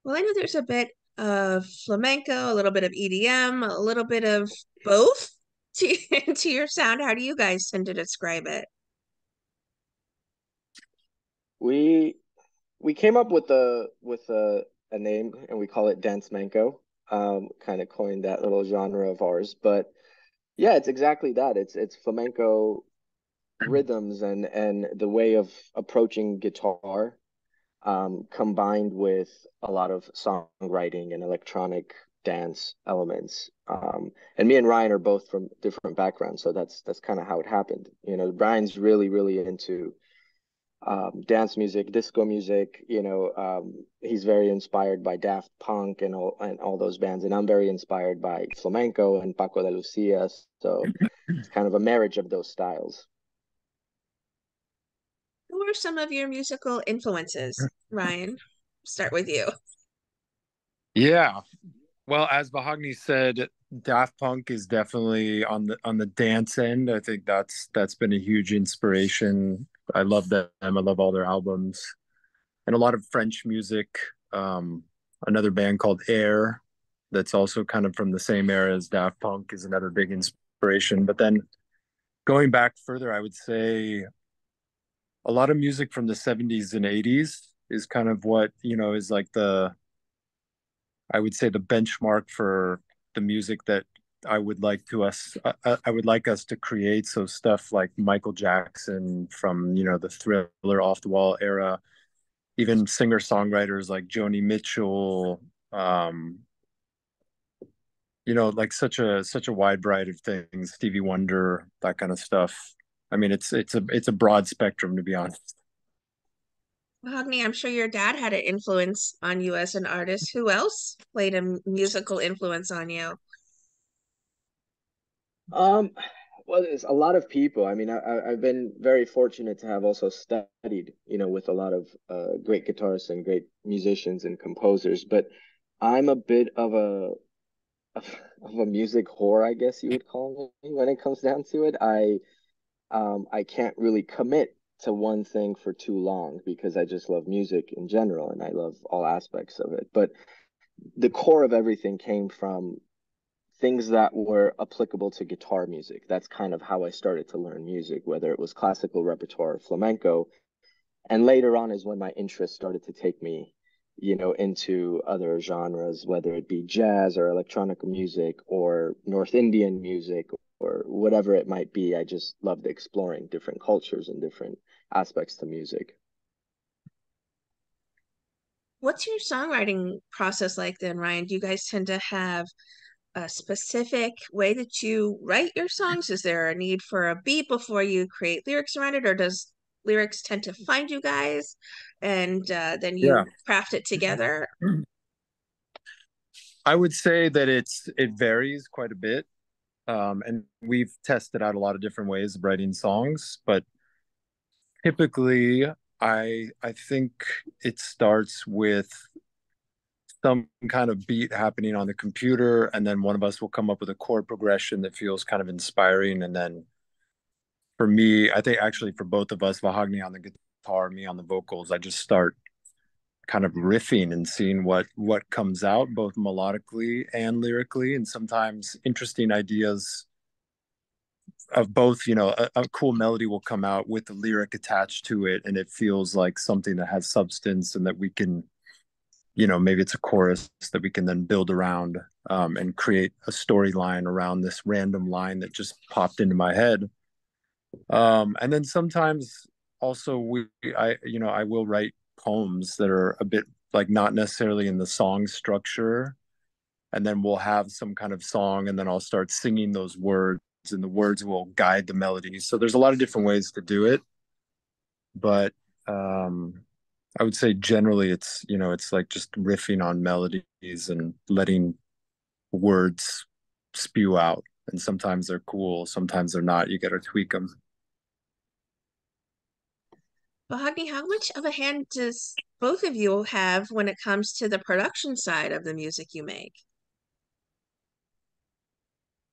Well, I know there's a bit of flamenco, a little bit of EDM, a little bit of both to, to your sound. How do you guys tend to describe it? We we came up with a name and we call it Dancemenco. Kind of coined that little genre of ours. But yeah, it's exactly that. It's flamenco rhythms and the way of approaching guitar, combined with a lot of songwriting and electronic dance elements. And me and Ryan are both from different backgrounds, so that's kind of how it happened. You know, Ryan's really into dance music, disco music. He's very inspired by Daft Punk and all those bands, and I'm very inspired by flamenco and Paco de Lucia. So it's kind of a marriage of those styles. Who are some of your musical influences, Ryan? Start with you. Yeah. Well, as Vahagni said, Daft Punk is definitely on the dance end. I think that's been a huge inspiration. I love them. I love all their albums and a lot of French music. Another band called Air, that's also kind of from the same era as Daft Punk, is another big inspiration. But then going back further, I would say a lot of music from the 70s and 80s is kind of what, is like I would say the benchmark for the music that I would like us to create. So stuff like Michael Jackson from, the Thriller, Off the Wall era, even singer songwriters like Joni Mitchell, um, like such a wide variety of things, Stevie Wonder, that kind of stuff. I mean, it's a broad spectrum, to be honest. Hogney, I'm sure your dad had an influence on you as an artist. Who else played a musical influence on you? Um, well, there's a lot of people. I mean, I've been very fortunate to have also studied, with a lot of great guitarists and great musicians and composers. But I'm a bit of a music whore, I guess you would call me when it comes down to it. I can't really commit to one thing for too long because I just love music in general and I love all aspects of it. But the core of everything came from things that were applicable to guitar music. That's kind of how I started to learn music, whether it was classical repertoire or flamenco. And later on is when my interest started to take me, into other genres, whether it be jazz or electronic music or North Indian music or whatever it might be. I just loved exploring different cultures and different aspects to music. What's your songwriting process like then, Ryan? Do you guys tend to have a specific way that you write your songs? Is there a need for a beat before you create lyrics around it, or does lyrics tend to find you guys and then Yeah. you craft it together? I would say that it varies quite a bit. And we've tested out a lot of different ways of writing songs, but typically I think it starts with some kind of beat happening on the computer, and then one of us will come up with a chord progression that feels kind of inspiring. And then for me, I think actually for both of us, Vahagni on the guitar, me on the vocals, I just start kind of riffing and seeing what comes out both melodically and lyrically, and sometimes interesting ideas of both. A cool melody will come out with the lyric attached to it, and it feels like something that has substance and that we can, maybe it's a chorus that we can then build around, and create a storyline around this random line that just popped into my head. And then sometimes also I will write poems that are a bit like not necessarily in the song structure, and then we'll have some kind of song, and then I'll start singing those words, and the words will guide the melody. So there's a lot of different ways to do it, but I would say generally it's like just riffing on melodies and letting words spew out. And sometimes they're cool, sometimes they're not. You got to tweak them. Well, Hogney, how much of a hand does both of you have when it comes to the production side of the music you make?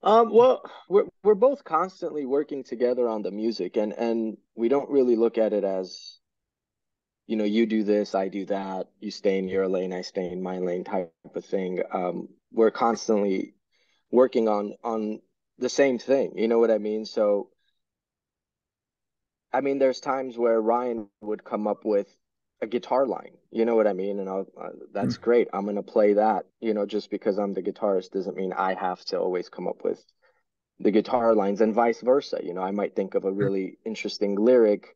Well, we're both constantly working together on the music, and we don't really look at it as, you do this, I do that, you stay in your lane, I stay in my lane type of thing. We're constantly working on the same thing, you know what I mean? So I mean, there's times where Ryan would come up with a guitar line, you know what I mean? And that's great. I'm gonna play that, just because I'm the guitarist doesn't mean I have to always come up with the guitar lines and vice versa. I might think of a really interesting lyric,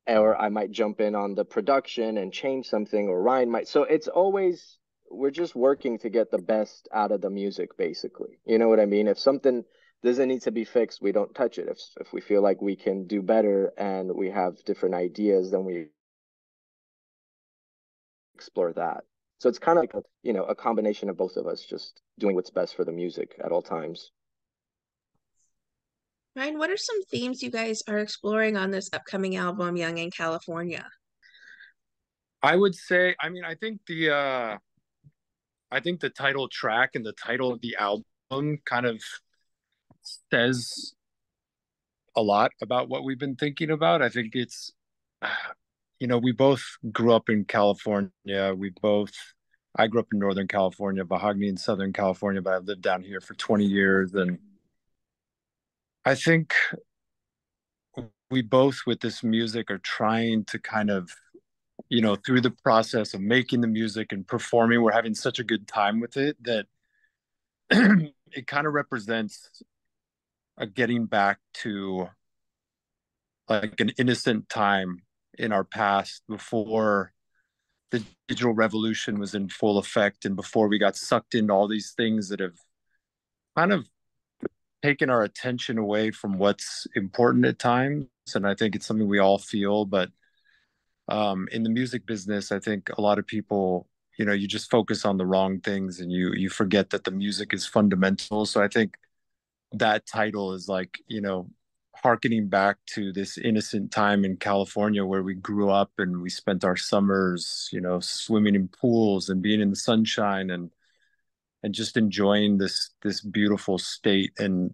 or I might jump in on the production and change something, or Ryan might. So it's always, we're just working to get the best out of the music, basically. You know what I mean? If something doesn't need to be fixed, we don't touch it. If we feel like we can do better and we have different ideas, then we explore that. So it's kind of like a combination of both of us just doing what's best for the music at all times. Ryan, what are some themes you guys are exploring on this upcoming album, Young in California? I would say, I mean, I think the title track and the title of the album kind of says a lot about what we've been thinking about. I think it's, we both grew up in California. I grew up in Northern California, Bahagni in Southern California, but I've lived down here for 20 years. And I think we both, with this music, are trying to kind of, through the process of making the music and performing, we're having such a good time with it that it kind of represents a getting back to like an innocent time in our past before the digital revolution was in full effect and before we got sucked into all these things that have kind of taken our attention away from what's important at times. And I think it's something we all feel. But in the music business, I think a lot of people, you just focus on the wrong things and you forget that the music is fundamental. So I think that title is like, harkening back to this innocent time in California where we grew up and we spent our summers, swimming in pools and being in the sunshine and just enjoying this beautiful state and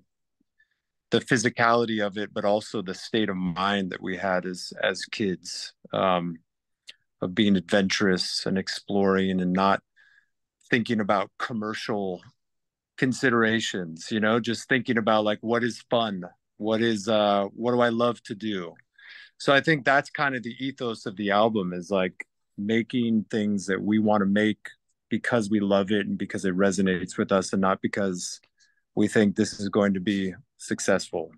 the physicality of it, but also the state of mind that we had as kids, of being adventurous and exploring and not thinking about commercial considerations, just thinking about like what is fun, what do I love to do. So I think that's kind of the ethos of the album, is like making things that we want to make because we love it and because it resonates with us and not because we think this is going to be successful.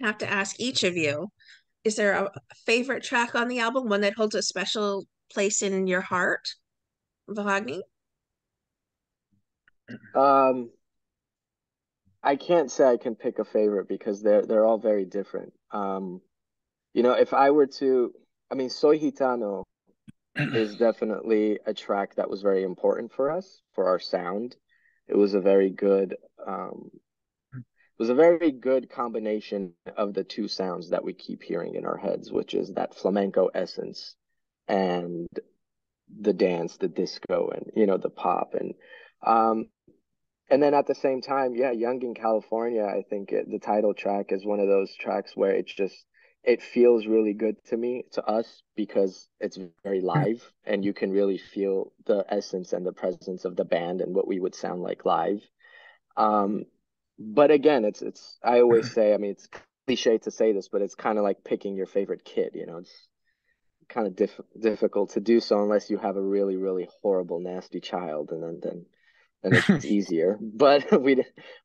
I have to ask each of you, is there a favorite track on the album, one that holds a special place in your heart, Vahagni? Um, I can't say I can pick a favorite because they're all very different. If I were to, I mean, Soy Gitano is definitely a track that was very important for us for our sound. It was a very good combination of the two sounds that we keep hearing in our heads, which is that flamenco essence and the dance, the disco, and the pop, um, and then at the same time, yeah, Young in California, I think the title track is one of those tracks where it feels really good to me, to us, because it's very live and you can really feel the essence and the presence of the band and what we would sound like live. Um, but again, I always say, I mean, it's cliche to say this, but it's kind of like picking your favorite kid, it's kind of difficult to do so unless you have a really, really horrible, nasty child, and then it's easier. But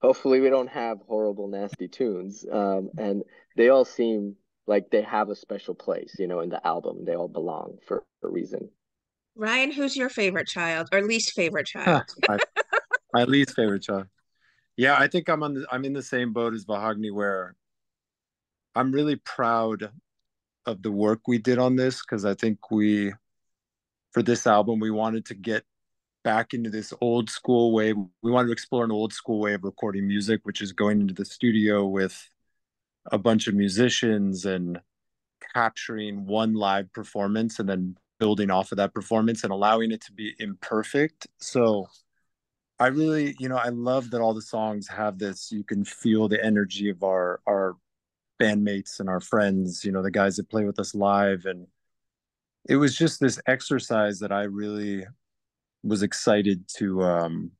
hopefully we don't have horrible, nasty tunes. And they all seem like they have a special place, in the album. They all belong for a reason. Ryan, who's your favorite child or least favorite my, child? my least favorite child. Yeah, I think I'm in the same boat as Bahagni, where I'm really proud of the work we did on this, because I think for this album, we wanted to get back into this old school way. We wanted to explore an old school way of recording music, which is going into the studio with a bunch of musicians and capturing one live performance and then building off of that performance and allowing it to be imperfect. So I really, I love that all the songs have this, you can feel the energy of our bandmates and our friends, you know, the guys that play with us live. And it was just this exercise that I really was excited to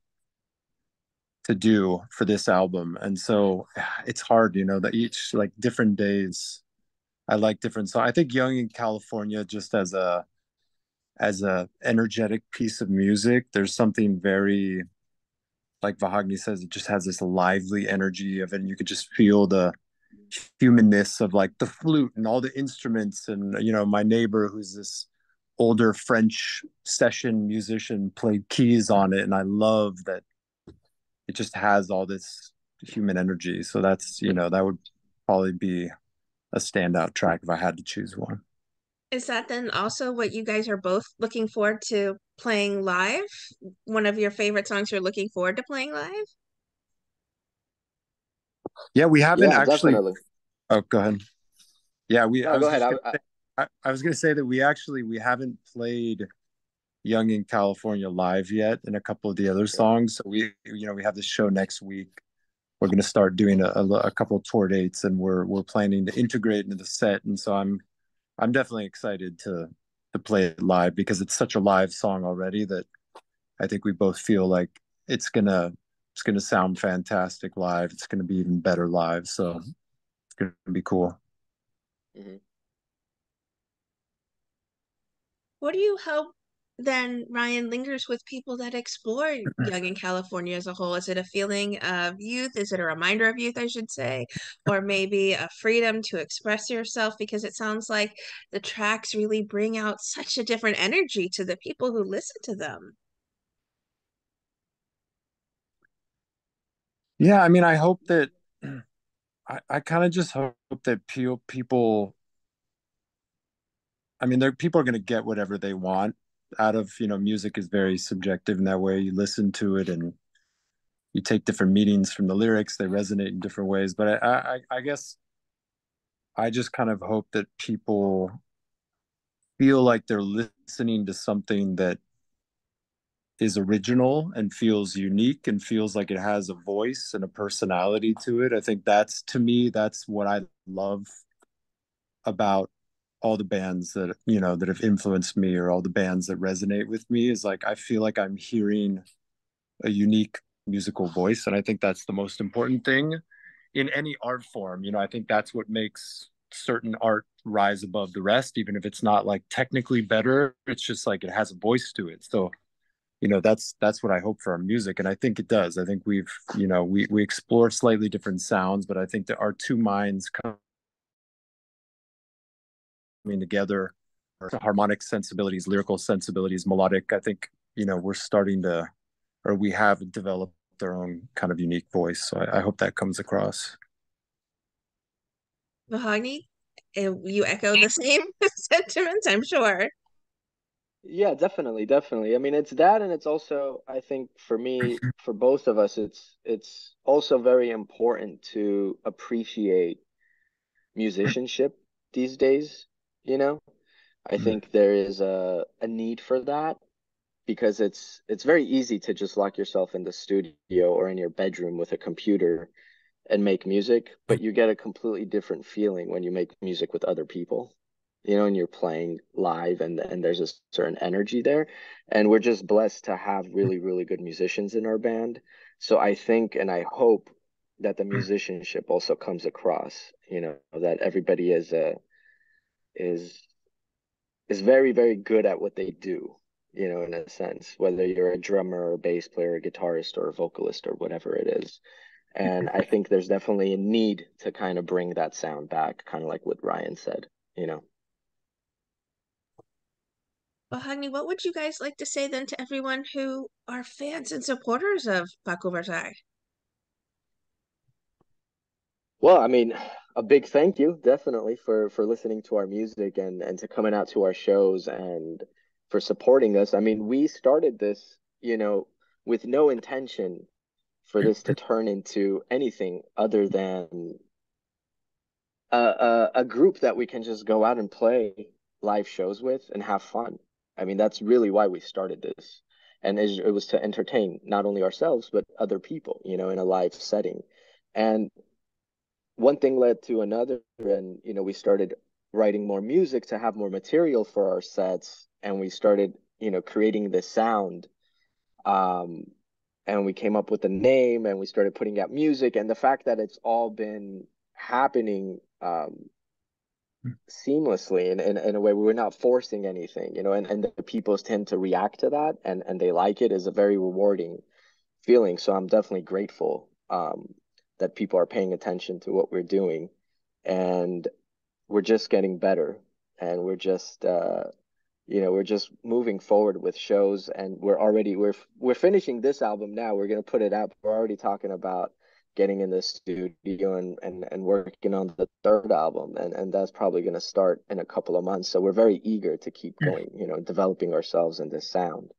do for this album. And so it's hard, you know, that each like different days I like different songs. I think Young in California just as a energetic piece of music, there's something very, like Vahagni says, it just has this lively energy of it. And you could just feel the humanness of like the flute and all the instruments. And, you know, my neighbor, who's this older French session musician, played keys on it. And I love that it just has all this human energy. So that's, you know, that would probably be a standout track if I had to choose one. Is that then also what you guys are both looking forward to playing live? One of your favorite songs you're looking forward to playing live? Yeah, we haven't Yeah, actually. definitely. Oh, go ahead. Yeah, we. No, I go was ahead. just gonna say. I was gonna say that we haven't played Young in California live yet in a couple of the other Okay. songs. So we have this show next week. We're gonna start doing a couple of tour dates, and we're planning to integrate into the set. And so I'm definitely excited to play it live because it's such a live song already that I think we both feel like it's gonna it's gonna sound fantastic live. It's gonna be even better live. So it's gonna be cool. Mhm. What do you hope then, Ryan, lingers with people that explore Young in California as a whole? Is it a feeling of youth? Is it a reminder of youth, I should say? Or maybe a freedom to express yourself? Because it sounds like the tracks really bring out such a different energy to the people who listen to them. Yeah, I mean, I hope that I kind of just hope that people, I mean, there people are going to get whatever they want out of, you know, music is very subjective in that way. You listen to it and you take different meanings from the lyrics. They resonate in different ways. But I guess I just kind of hope that people feel like they're listening to something that is original and feels unique and feels like it has a voice and a personality to it. I think that's to me, that's what I love about all the bands that, you know, that have influenced me or all the bands that resonate with me is like I feel like I'm hearing a unique musical voice. And I think that's the most important thing in any art form. You know, I think that's what makes certain art rise above the rest, even if it's not like technically better. It's just like it has a voice to it. So, you know, that's what I hope for our music. And I think it does. I think we've, you know, we explore slightly different sounds, but I think that our two minds coming together, harmonic sensibilities, lyrical sensibilities, melodic, I think, you know, we're starting to, or we have developed their own kind of unique voice. So I hope that comes across. Mahogany, you echo the same sentiments, I'm sure. Yeah, definitely, definitely. I mean, it's that, and it's also, I think, for me, for both of us, it's also very important to appreciate musicianship these days, you know? I think there is a need for that because it's very easy to just lock yourself in the studio or in your bedroom with a computer and make music, but you get a completely different feeling when you make music with other people, you know, and you're playing live and there's a certain energy there. And we're just blessed to have really, really good musicians in our band. So I think and I hope that the musicianship also comes across, you know, that everybody is is very, very good at what they do, you know, in a sense, whether you're a drummer or a bass player, a guitarist or a vocalist or whatever it is. And I think there's definitely a need to kind of bring that sound back, kind of like what Ryan said, you know. Mahogany, what would you guys like to say then to everyone who are fans and supporters of Paco Versailles? Well, I mean, a big thank you definitely for listening to our music and to coming out to our shows and for supporting us. I mean, we started this, you know, with no intention for this to turn into anything other than a group that we can just go out and play live shows with and have fun. I mean, that's really why we started this. And it was to entertain not only ourselves, but other people, you know, in a live setting. And one thing led to another, and we started writing more music to have more material for our sets, and we started creating this sound. um and we came up with a name, and we started putting out music, and the fact that it's all been happening seamlessly, in a way we're not forcing anything, and the people tend to react to that, and they like it, is a very rewarding feeling. So I'm definitely grateful that people are paying attention to what we're doing, and we're just getting better, and we're just moving forward with shows, and we're finishing this album now. We're gonna put it out. We're already talking about getting in the studio, and working on the third album, and that's probably gonna start in a couple of months. So we're very eager to keep going, developing ourselves in this sound.